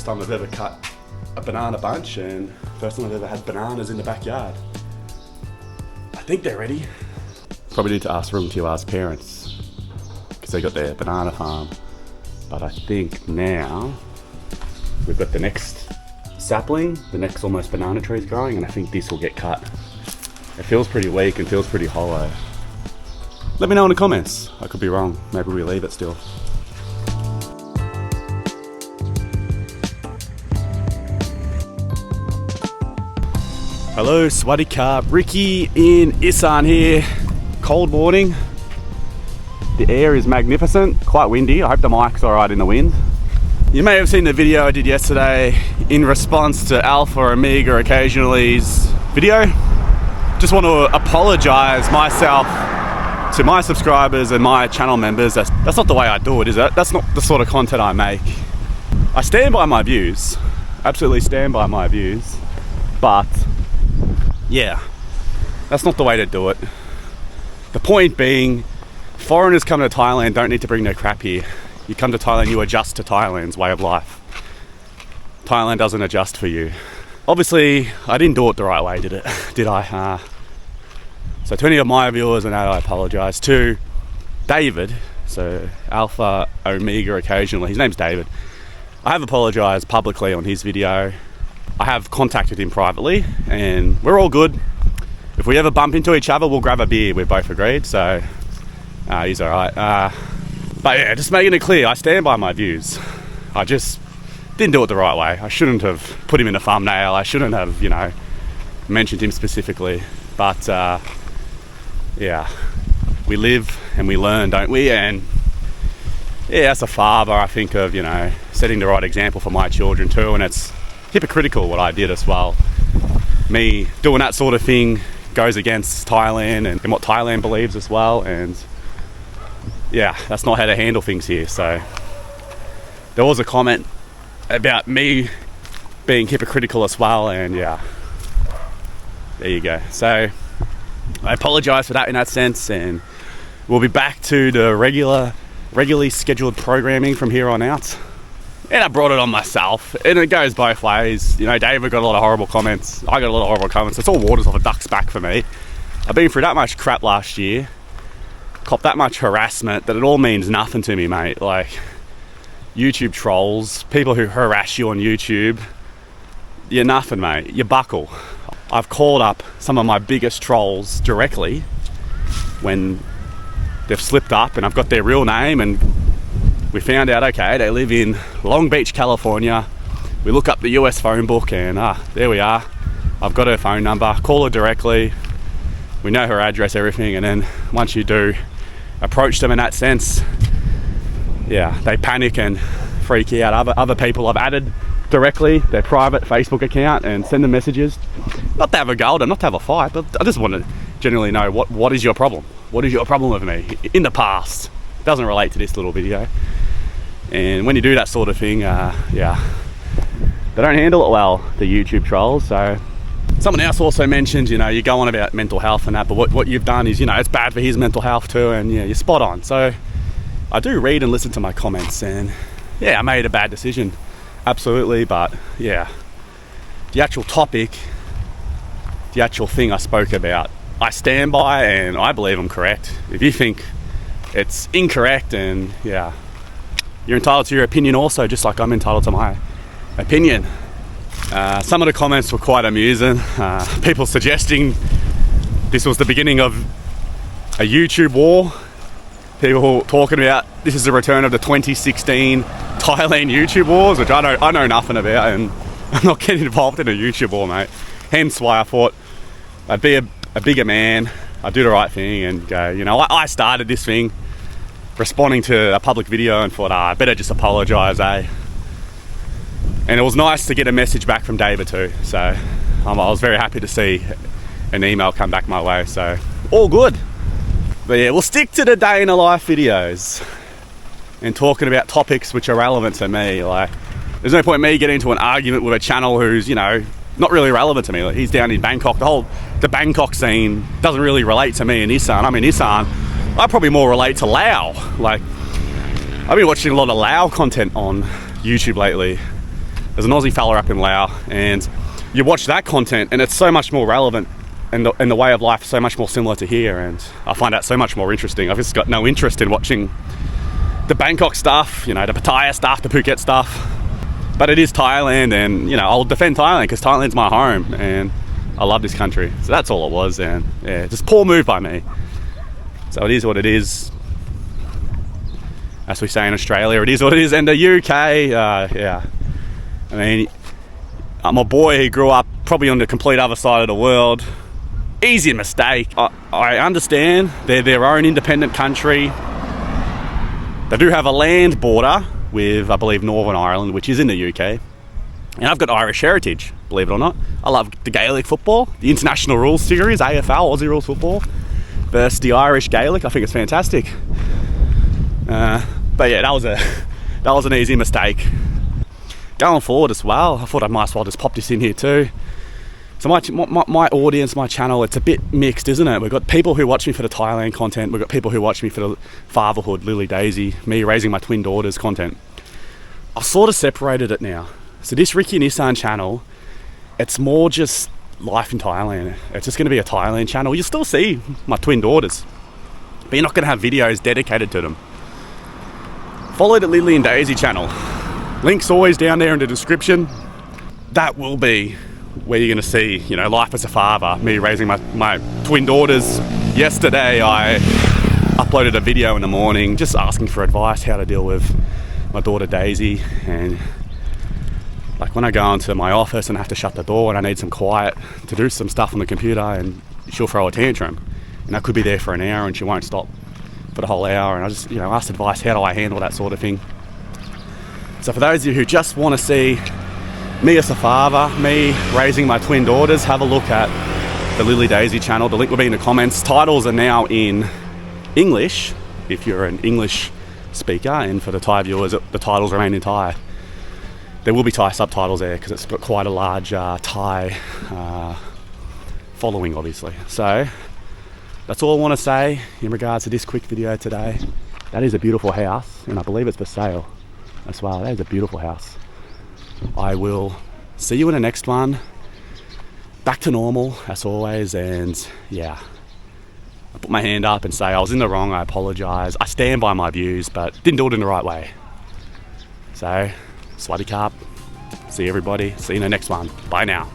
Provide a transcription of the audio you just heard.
first time I've ever cut a banana bunch and first time I've ever had bananas in the backyard. I think they're ready. Probably need to ask Rung Tiwa's parents because they got their banana farm. But I think now we've got the next sapling, the next almost banana tree is growing, and I think this will get cut. It feels pretty weak and feels pretty hollow. Let me know in the comments. I could be wrong. Maybe we leave it still. Hello, Swadika. Ricky in Isaan here. Cold morning. The air is magnificent, quite windy. I hope the mic's alright in the wind. You may have seen the video I did yesterday in response to Alpha Omega Occasionally's video. Just want to apologise myself to my subscribers and my channel members. That's not the way I do it, is it? That's not the sort of content I make. I stand by my views, absolutely stand by my views, but yeah, that's not the way to do it. The point being, foreigners come to Thailand don't need to bring their crap here. You come to Thailand, you adjust to Thailand's way of life. Thailand doesn't adjust for you. Obviously, I didn't do it the right way, did I? So to any of my viewers, and I apologise. To David, so Alpha Omega Occasionally, his name's David. I have apologised publicly on his video. I have contacted him privately, and we're all good. If we ever bump into each other, we'll grab a beer, we've both agreed, so he's alright. But yeah, just making it clear, I stand by my views. I just didn't do it the right way. I shouldn't have put him in a thumbnail. I shouldn't have, mentioned him specifically. But yeah, we live and we learn, don't we? And yeah, as a father, I think of, setting the right example for my children too. And it's hypocritical what I did as well. Me doing that sort of thing goes against Thailand and what Thailand believes as well. And yeah, that's not how to handle things here. So there was a comment about me being hypocritical as well, and yeah, there you go. So I apologise for that in that sense, and we'll be back to the regularly scheduled programming from here on out. And I brought it on myself, and it goes both ways. David got a lot of horrible comments, I got a lot of horrible comments. It's all waters off a duck's back for me. I've been through that much crap last year, copped that much harassment, that it all means nothing to me, mate. Like, YouTube trolls, people who harass you on YouTube, you're nothing, mate. You buckle. I've called up some of my biggest trolls directly when they've slipped up, and I've got their real name, and we found out, okay, they live in Long Beach, California. We look up the US phone book, and there we are. I've got her phone number, call her directly. We know her address, everything, and then once you do approach them in that sense, yeah, they panic and freak out. Other people I've added directly, their private Facebook account, and send them messages. Not to have a go at them, not to have a fight, but I just want to generally know what is your problem? What is your problem with me in the past? It doesn't relate to this little video. And when you do that sort of thing, yeah, they don't handle it well, the YouTube trolls. So someone else also mentioned, you go on about mental health and that, but what you've done is, it's bad for his mental health too, and yeah, you're spot on. So I do read and listen to my comments, and yeah, I made a bad decision, absolutely. But yeah, the actual topic, the actual thing I spoke about, I stand by, and I believe I'm correct. If you think it's incorrect, and yeah, you're entitled to your opinion also, just like I'm entitled to my opinion. Some of the comments were quite amusing. People suggesting this was the beginning of a YouTube war. People talking about this is the return of the 2016 Thailand YouTube wars, which I know nothing about, and I'm not getting involved in a YouTube war, mate. Hence why I thought I'd be a bigger man, I'd do the right thing, and go, I started this thing responding to a public video and thought, I better just apologise, eh? And it was nice to get a message back from David too, so I was very happy to see an email come back my way, so all good. But yeah, we'll stick to the day in a life videos and talking about topics which are relevant to me. Like, there's no point in me getting into an argument with a channel who's, not really relevant to me. Like, he's down in Bangkok. The Bangkok scene doesn't really relate to me in Isaan. I'm in Isaan. I probably more relate to Lao. Like, I've been watching a lot of Lao content on YouTube lately. There's an Aussie fella up in Laos, and you watch that content and it's so much more relevant, and the way of life is so much more similar to here, and I find that so much more interesting. I've just got no interest in watching the Bangkok stuff, you know, the Pattaya stuff, the Phuket stuff. But it is Thailand, and you know, I'll defend Thailand because Thailand's my home and I love this country. So that's all it was, and yeah, just poor move by me. So it is what it is. As we say in Australia, it is what it is. And the UK, yeah. I mean, I'm a boy who grew up probably on the complete other side of the world. Easy mistake. I understand they're their own independent country. They do have a land border with, I believe, Northern Ireland, which is in the UK. And I've got Irish heritage, believe it or not. I love the Gaelic football, the International Rules Series, AFL, Aussie Rules Football, versus the Irish Gaelic. I think it's fantastic. But yeah, that was an easy mistake. Going forward as well, I thought I might as well just pop this in here too. So my audience, my channel, it's a bit mixed, isn't it? We've got people who watch me for the Thailand content. We've got people who watch me for the fatherhood, Lily Daisy, me raising my twin daughters content. I've sort of separated it now. So this Ricky and Isaan channel, it's more just life in Thailand. It's just going to be a Thailand channel. You'll still see my twin daughters, but you're not going to have videos dedicated to them. Follow the Lily and Daisy channel. Link's always down there in the description. That will be where you're going to see, you know, life as a father, me raising my twin daughters. Yesterday I uploaded a video in the morning just asking for advice how to deal with my daughter Daisy, and like when I go into my office and I have to shut the door and I need some quiet to do some stuff on the computer, and she'll throw a tantrum and I could be there for an hour and she won't stop for the whole hour, and I just, you know, asked advice, how do I handle that sort of thing. So for those of you who just want to see me as a father, me raising my twin daughters, have a look at the Lily Daisy channel. The link will be in the comments. Titles are now in English if you're an English speaker, and for the Thai viewers, the titles remain in Thai. There will be Thai subtitles there because it's got quite a large Thai following, obviously. So that's all I want to say in regards to this quick video today. That is a beautiful house, and I believe it's for sale as well. That is a beautiful house. I will see you in the next one. Back to normal as always, and yeah, I put my hand up and say I was in the wrong. I apologise. I stand by my views, but didn't do it in the right way. So, Swaddy Carp. See everybody. See you in the next one. Bye now.